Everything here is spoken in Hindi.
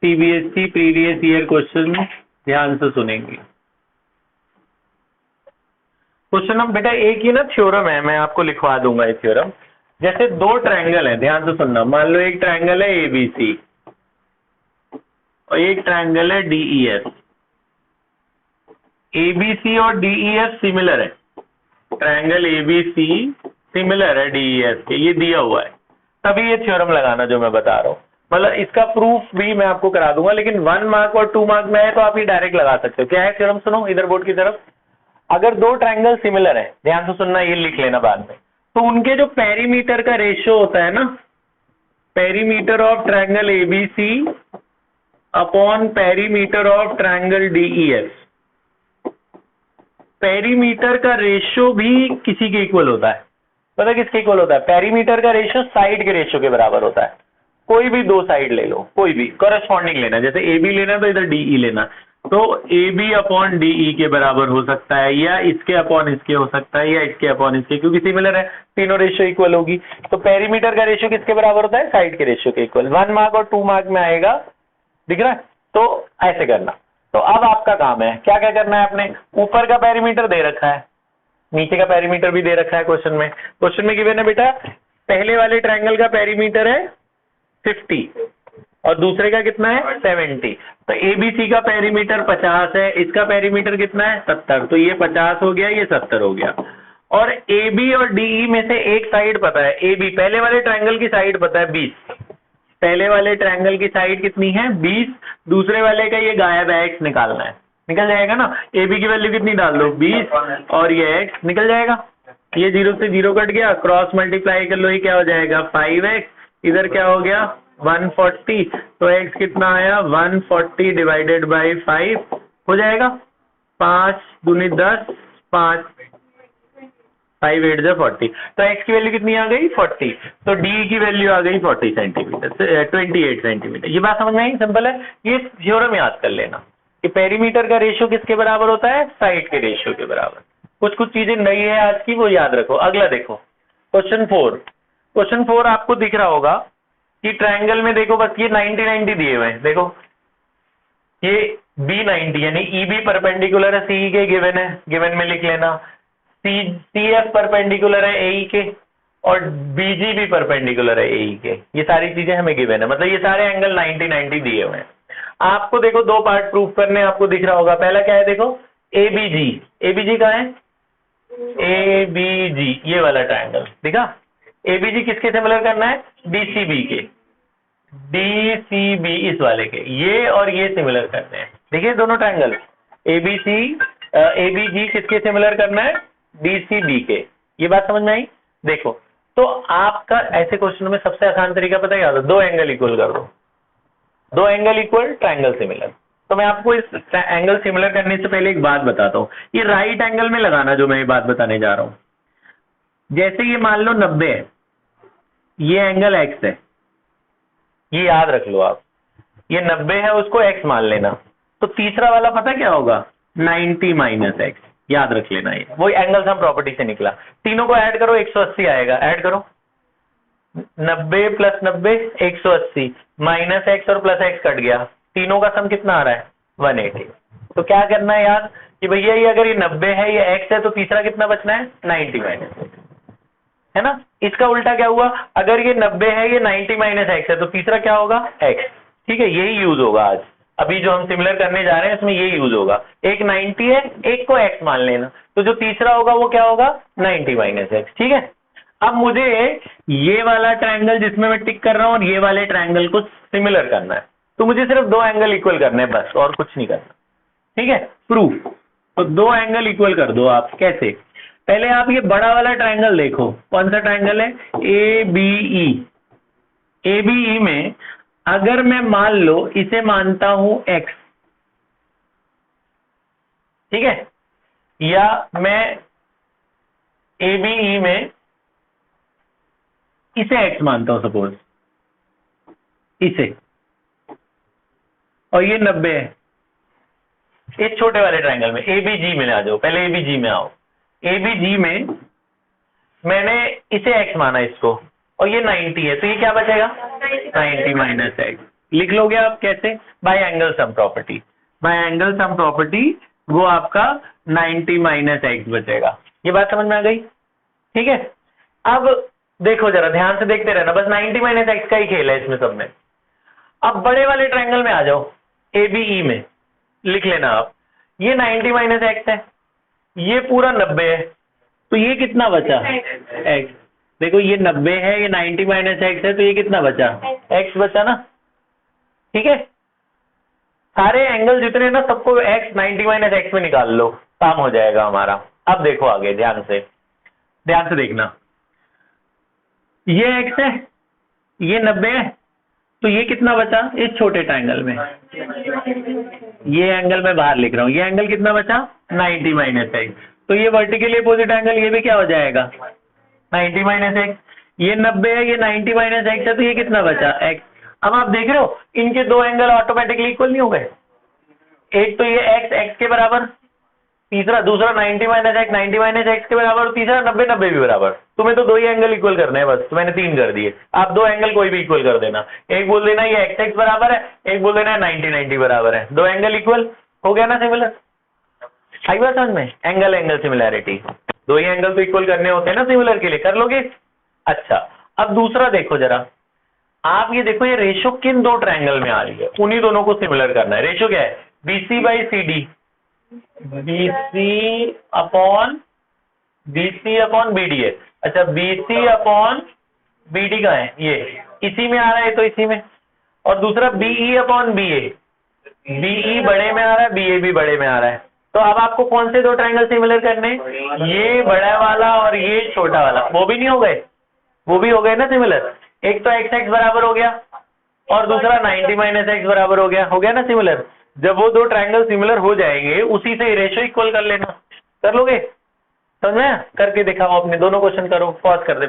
सीबीएसई प्रीवियस ईयर क्वेश्चन ध्यान से सुनेंगे। क्वेश्चन नंबर बेटा एक ही ना थ्योरम है, मैं आपको लिखवा दूंगा ये थ्योरम। जैसे दो ट्रायंगल है, ध्यान से सुनना। मान लो एक ट्रायंगल है एबीसी और एक ट्रायंगल है डीईएफ। एबीसी और डीईएफ सिमिलर है, ट्रायंगल एबीसी सिमिलर है डीईएफ के, ये दिया हुआ है, तभी ये थ्योरम लगाना जो मैं बता रहा हूँ। मतलब इसका प्रूफ भी मैं आपको करा दूंगा, लेकिन 1 मार्क और 2 मार्क में है तो आप ये डायरेक्ट लगा सकते हो। क्या है थ्योरम, सुनो इधर बोर्ड की तरफ। अगर दो ट्रायंगल सिमिलर है, ध्यान से सुनना, ये लिख लेना बाद में, तो उनके जो पेरीमीटर का रेशियो होता है ना, perimeter of triangle ABC upon perimeter of triangle DEF, perimeter का रेशियो भी किसी के इक्वल होता है। पता किसके इक्वल होता है? पेरीमीटर का रेशियो साइड के रेशियो के बराबर होता है। कोई भी दो साइड ले लो, कोई भी कॉरेस्पॉन्डिंग लेना, जैसे ए बी लेना तो इधर डीई लेना, तो ए बी अपॉन डीई के बराबर हो सकता है, या इसके अपॉन इसके हो सकता है, या इसके अपॉन इसके, क्योंकि सिमिलर है, तीनों रेशियो इक्वल होगी। तो पेरीमीटर का रेशियो किसके बराबर होता है? साइड के रेशियो के इक्वल। 1 मार्क और 2 मार्क में आएगा, दिख रहा है? तो ऐसे करना। तो अब आपका काम है, क्या क्या करना है आपने, ऊपर का पेरीमीटर दे रखा है, नीचे का पेरीमीटर भी दे रखा है क्वेश्चन में। क्वेश्चन में गिवन है बेटा, पहले वाले ट्रायंगल का पेरीमीटर है 50 और दूसरे का कितना है 70। तो एबीसी का पेरीमीटर 50 है, इसका पेरीमीटर कितना है 70, तो ये 50 हो गया, ये 70 हो गया। और ए बी और डीई में से एक साइड पता है, ए बी पहले वाले ट्रायंगल की साइड पता है 20, पहले वाले ट्रायंगल की साइड कितनी है 20, दूसरे वाले का ये गायब है x निकालना है, निकल जाएगा ना। ए बी की वैल्यू कितनी डाल दो 20 और ये x निकल जाएगा, ये 0 से 0 कट गया, क्रॉस मल्टीप्लाई कर लो, ये क्या हो जाएगा 5x, इधर क्या हो गया 140, तो x कितना आया 140 डिवाइडेड बाई 5 हो जाएगा, 5 दूनी 10, 5 5 8 जा 40, तो x की वैल्यू कितनी आ गई 40, तो d की वैल्यू आ गई 40 सेंटीमीटर, 28 सेंटीमीटर। ये बात समझ में आई? सिंपल है। ये थ्योरम याद कर लेना कि पेरीमीटर का रेशियो किसके बराबर होता है? साइड के रेशियो के बराबर। कुछ कुछ चीजें नई है आज की, वो याद रखो। अगला देखो क्वेश्चन 4। क्वेश्चन 4 आपको दिख रहा होगा कि ट्रायंगल में देखो, बस ये 90 90 दिए हुए हैं, देखो ये B90 यानी EB परपेंडिकुलर है CE के, गिवन है, गिवन में लिख लेना। CF परपेंडिकुलर है AE के और BG भी परपेंडिकुलर है AE के, ये सारी चीजें हमें गिवन है, मतलब ये सारे एंगल 90 90 दिए हुए हैं। आपको देखो दो पार्ट प्रूफ करने, आपको दिख रहा होगा। पहला क्या है देखो, ABG, ABG कहाँ है? ABG ये वाला ट्रायंगल दिखा। ABG किसके सिमिलर करना है? DCB के, DCB इस वाले के, ये और ये सिमिलर करने हैं। देखिए दोनों ट्रायंगल ABG किसके सिमिलर करना है? DCB के। ये बात समझ में आई? देखो तो आपका ऐसे क्वेश्चन में सबसे आसान तरीका पता है क्या? दो एंगल इक्वल कर दो, दो एंगल इक्वल ट्रायंगल सिमिलर। तो मैं आपको इस एंगल सिमिलर करने से पहले एक बात बताता हूं, ये राइट एंगल में लगाना जो मैं ये बात बताने जा रहा हूं। जैसे ये मान लो 90 है, ये एंगल x है, ये याद रख लो आप, ये 90 है, उसको x मान लेना, तो तीसरा वाला पता क्या होगा 90 माइनस x, याद रख लेना। ये वही एंगल सम प्रॉपर्टी से निकला। तीनों को ऐड करो 180 आएगा, ऐड करो 90 प्लस 90 180 माइनस x और प्लस x कट गया, तीनों का सम कितना आ रहा है 180। तो क्या करना है याद कि भैया ये अगर ये 90 है, ये x है, तो तीसरा कितना बचना है 90 माइनस x, है ना। इसका उल्टा क्या हुआ, अगर ये 90 है, ये 90 माइनस x है, तो तीसरा क्या होगा x। ठीक है, यही यूज होगा आज, अभी जो हम सिमिलर करने जा रहे हैं इसमें यही यूज होगा। एक 90 है, एक को x मान लेना, तो जो तीसरा होगा वो क्या होगा 90 माइनस x। ठीक है, अब मुझे ये वाला ट्रायंगल जिसमें मैं टिक कर रहा हूं और ये वाले ट्रायंगल को सिमिलर करना है, तो मुझे सिर्फ दो एंगल इक्वल करने हैं बस, और कुछ नहीं करना। ठीक है, प्रूफ। तो दो एंगल इक्वल कर दो आप। कैसे? पहले आप ये बड़ा वाला ट्रायंगल देखो, कौन सा ट्रायंगल है ABE। ABE में अगर मैं मान लो इसे मानता हूं x, ठीक है, या मैं ABE में इसे x मानता हूं सपोज, इसे, और ये 90 है, इस छोटे वाले ट्रायंगल में ABG में आ जाओ, पहले ABG में आओ। ABG में मैंने इसे x माना इसको, और ये 90 है, तो ये क्या बचेगा 90 माइनस x। लिख लोगे आप कैसे? Bye angle sum property. Bye angle sum property वो आपका 90 माइनस एक्स बचेगा। ये बात समझ में आ गई? ठीक है, अब देखो जरा ध्यान से देखते रहना, बस 90 माइनस एक्स का ही खेल है इसमें सब में। अब बड़े वाले ट्रायंगल में आ जाओ, ABE में लिख लेना आप, ये 90 माइनस एक्स है, ये पूरा 90 है, तो ये कितना बचा? एक्स। देखो ये 90 है, ये 90 माइनस एक्स है, तो ये कितना बचा? एक्स बचा ना। ठीक है, सारे एंगल जितने ना सबको एक्स 90 माइनस एक्स में निकाल लो, काम हो जाएगा हमारा। अब देखो आगे ध्यान से देखना, ये एक्स है, ये 90 है, तो ये कितना बचा इस छोटे ट्रायंगल में? ये एंगल मैं बाहर लिख रहा हूं, ये एंगल कितना बचा? 90 माइनस एक्स। तो ये वर्टिकली अपोजिट एंगल ये भी क्या हो जाएगा? 90 माइनस एक्स। ये 90 है, ये 90 माइनस एक्स है, तो ये कितना बचा? एक्स। अब आप देख रहे हो इनके दो एंगल ऑटोमेटिकली इक्वल नहीं हो गए? एक तो ये एक्स एक्स के बराबर, तीसरा दूसरा 90 माइनस एक्स 90 माइनस एक्स के बराबर, तीसरा 90 90 भी बराबर। तुम्हें तो दो ही एंगल इक्वल करने हैं बस, तो मैंने 3 कर दिए। आप दो एंगल कोई भी इक्वल कर देना, एक बोल देना ये एक्स एक्स बराबर है, एक बोल देना 90 90 बराबर है, दो एंगल इक्वल हो गया ना सिमिलर। आई बात समझ में? एंगल एंगल सिमिलैरिटी, दो ही एंगल तो इक्वल करने होते हैं ना सिमिलर के लिए, कर लोगे? अच्छा, अब दूसरा देखो जरा, आप ये देखो ये रेशो किन दो ट्रायंगल में आ रही है, उन्हीं दोनों को सिमिलर करना है। रेशो क्या है? BC by CD, BC upon BD है। अच्छा, BC अपॉन BD का है, ये इसी में आ रहा है, तो इसी में। और दूसरा BE अपॉन BA, BE बड़े में आ रहा है, BA भी बड़े में आ रहा है। तो अब आपको कौन से दो ट्रायंगल सिमिलर करने? ये बड़ा वाला और ये छोटा वाला। वो भी नहीं हो गए? वो भी हो गए ना सिमिलर। एक तो एक्स एक्स बराबर हो गया और दूसरा 90 माइनस एक्स बराबर हो गया ना सिमिलर। जब वो दो ट्रायंगल सिमिलर हो जाएंगे उसी से रेशो इक्वल कर लेना। कर लोगे? समझ में? करके दिखाओ, अपने दोनों क्वेश्चन करो, पॉज कर दे।